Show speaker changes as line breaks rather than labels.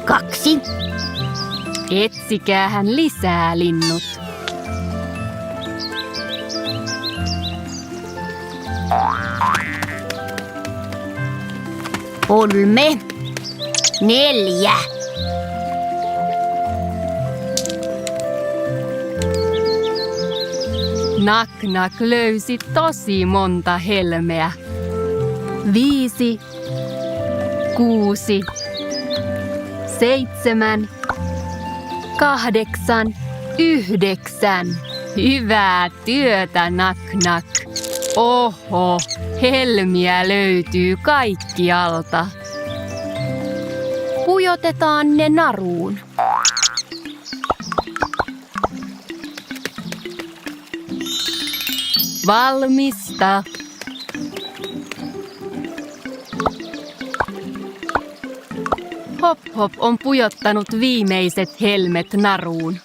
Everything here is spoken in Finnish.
2.
Etsikäähän lisää, linnut.
3. 4.
Nak löysi tosi monta helmeä. 5, 6, 7, 8, 9. Hyvää työtä, Nak. Oho, helmiä löytyy kaikkialta. Pujotetaan ne naruun. Valmista. Hop on pujottanut viimeiset helmet naruun.